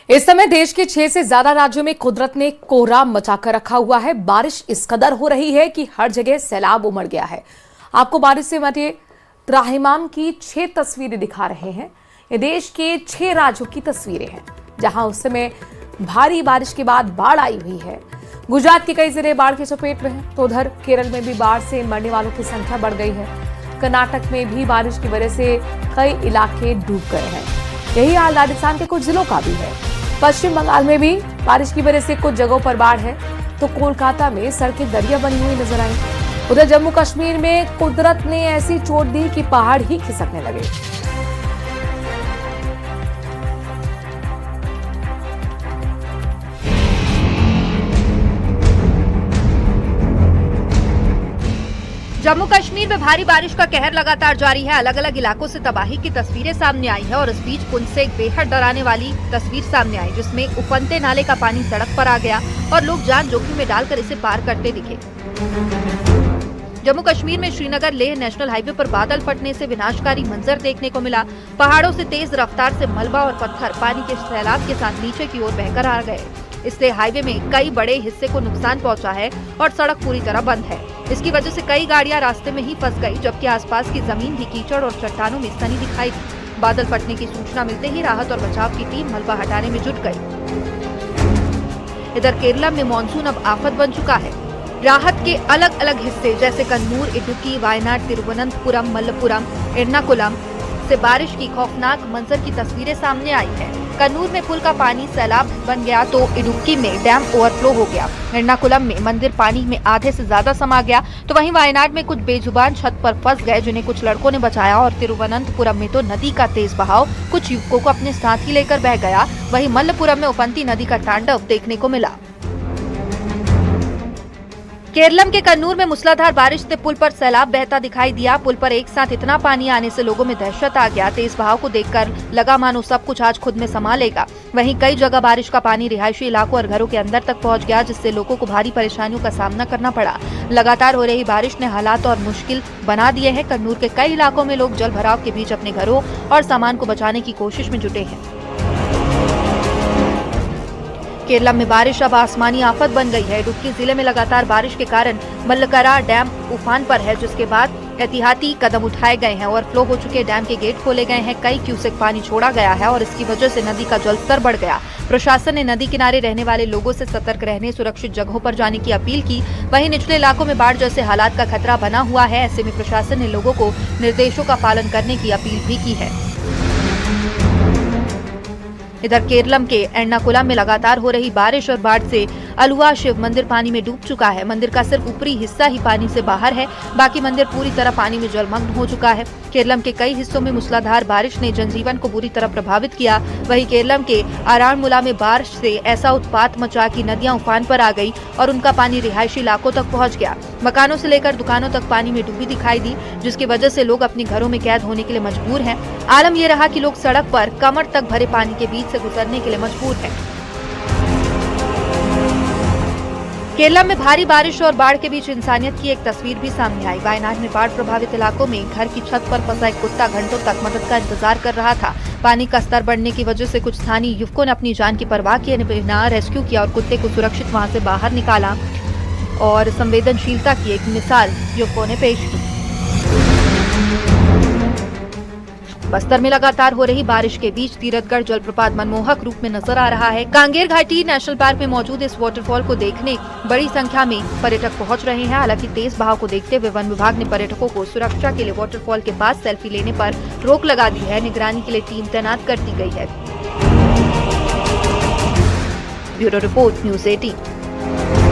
इस समय देश के 6 से ज्यादा राज्यों में कुदरत ने कोहराम मचाकर रखा हुआ है। बारिश इस कदर हो रही है कि हर जगह सैलाब उमड़ गया है। आपको बारिश से मचे त्राहिमाम की 6 तस्वीरें दिखा रहे हैं। ये देश के 6 राज्यों की तस्वीरें हैं जहां उस समय भारी बारिश के बाद बाढ़ आई हुई है। गुजरात के कई जिले बाढ़ की चपेट में हैं, तो उधर केरल में भी बाढ़ से मरने वालों की संख्या बढ़ गई है। कर्नाटक में भी बारिश की वजह से कई इलाके डूब गए हैं। यही हाल राजस्थान के कुछ जिलों का भी है। पश्चिम बंगाल में भी बारिश की वजह से कुछ जगहों पर बाढ़ है, तो कोलकाता में सड़कें दरिया बनी हुई नजर आई। उधर जम्मू कश्मीर में कुदरत ने ऐसी चोट दी कि पहाड़ ही खिसकने लगे। जम्मू कश्मीर में भारी बारिश का कहर लगातार जारी है। अलग अलग इलाकों से तबाही की तस्वीरें सामने आई है और इस बीच पुंछ से एक बेहद डराने वाली तस्वीर सामने आई, जिसमें उफनते नाले का पानी सड़क पर आ गया और लोग जान जोखिम में डालकर इसे पार करते दिखे। जम्मू कश्मीर में श्रीनगर लेह नेशनल हाईवे पर बादल फटने से विनाशकारी मंजर देखने को मिला। पहाड़ों से तेज रफ्तार से मलबा और पत्थर पानी के सैलाब के साथ नीचे की ओर बहकर आ गए। इससे हाईवे में कई बड़े हिस्से को नुकसान पहुंचा है और सड़क पूरी तरह बंद है। इसकी वजह से कई गाड़ियां रास्ते में ही फंस गई, जबकि आसपास की जमीन भी कीचड़ और चट्टानों में सनी दिखाई दी। बादल फटने की सूचना मिलते ही राहत और बचाव की टीम मलबा हटाने में जुट गई। इधर केरला में मानसून अब आफत बन चुका है। राहत के अलग अलग हिस्से जैसे कन्नूर, इडुक्की, वायनाड, तिरुवनंतपुरम, मल्लपुरम, एर्नाकुलम से बारिश की खौफनाक मंजर की तस्वीरें सामने आई है। कन्नूर में पुल का पानी सैलाब बन गया, तो इडुक्की में डैम ओवरफ्लो हो गया। एर्नाकुलम में मंदिर पानी में आधे से ज्यादा समा गया, तो वहीं वायनाड में कुछ बेजुबान छत पर फंस गए, जिन्हें कुछ लड़कों ने बचाया। और तिरुवनंतपुरम में तो नदी का तेज बहाव कुछ युवकों को अपने साथ ही लेकर बह गया। वहीं मल्लपुरम में उफनती नदी का तांडव देखने को मिला। केरलम के कन्नूर में मूसलाधार बारिश से पुल पर सैलाब बहता दिखाई दिया। पुल पर एक साथ इतना पानी आने से लोगों में दहशत आ गया। तेज बहाव को देखकर लगा मानो सब कुछ आज खुद में समा लेगा। वहीं कई जगह बारिश का पानी रिहायशी इलाकों और घरों के अंदर तक पहुंच गया, जिससे लोगों को भारी परेशानियों का सामना करना पड़ा। लगातार हो रही बारिश ने हालात और मुश्किल बना दिए हैं। कन्नूर के कई इलाकों में लोग जल भराव के बीच अपने घरों और सामान को बचाने की कोशिश में जुटे हैं। केरला में बारिश अब आसमानी आफत बन गई है। इडुक्की जिले में लगातार बारिश के कारण मल्लकरा डैम उफान पर है, जिसके बाद एहतियाती कदम उठाए गए हैं। ओवरफ्लो हो चुके डैम के गेट खोले गए हैं। कई क्यूसेक पानी छोड़ा गया है और इसकी वजह से नदी का जलस्तर बढ़ गया। प्रशासन ने नदी किनारे रहने वाले लोगों से सतर्क रहने, सुरक्षित जगहों पर जाने की अपील की। वहीं निचले इलाकों में बाढ़ जैसे हालात का खतरा बना हुआ है। ऐसे में प्रशासन ने लोगों को निर्देशों का पालन करने की अपील भी की है। इधर केरलम के एर्नाकुलम में लगातार हो रही बारिश और बाढ़ से अलुआ शिव मंदिर पानी में डूब चुका है। मंदिर का सिर्फ ऊपरी हिस्सा ही पानी से बाहर है, बाकी मंदिर पूरी तरह पानी में जलमग्न हो चुका है। केरलम के कई हिस्सों में मूसलाधार बारिश ने जनजीवन को बुरी तरह प्रभावित किया। वहीं केरलम के आरानमुला में बारिश से ऐसा उत्पात मचा कि नदियां उफान पर आ गई और उनका पानी रिहायशी इलाकों तक पहुंच गया। मकानों से लेकर दुकानों तक पानी में डूबी दिखाई दी, जिसकी वजह से लोग अपने घरों में कैद होने के लिए मजबूर हैं। आलम ये रहा कि लोग सड़क पर कमर तक भरे पानी के बीच से गुजरने के लिए मजबूर हैं। केरला में भारी बारिश और बाढ़ के बीच इंसानियत की एक तस्वीर भी सामने आई। वायनाड में बाढ़ प्रभावित इलाकों में घर की छत पर फंसा एक कुत्ता घंटों तक मदद का इंतजार कर रहा था। पानी का स्तर बढ़ने की वजह से कुछ स्थानीय युवकों ने अपनी जान की परवाह किए बिना रेस्क्यू किया और कुत्ते को सुरक्षित वहां से बाहर निकाला और संवेदनशीलता की एक मिसाल युवकों ने पेश की। बस्तर में लगातार हो रही बारिश के बीच तीरथगढ़ जलप्रपात मनमोहक रूप में नजर आ रहा है। कांगेर घाटी नेशनल पार्क में मौजूद इस वाटरफॉल को देखने बड़ी संख्या में पर्यटक पहुंच रहे हैं। हालांकि तेज बहाव को देखते हुए वन विभाग ने पर्यटकों को सुरक्षा के लिए वाटरफॉल के पास सेल्फी लेने पर रोक लगा दी है। निगरानी के लिए टीम तैनात कर दी गई है। Bureau report, news 18।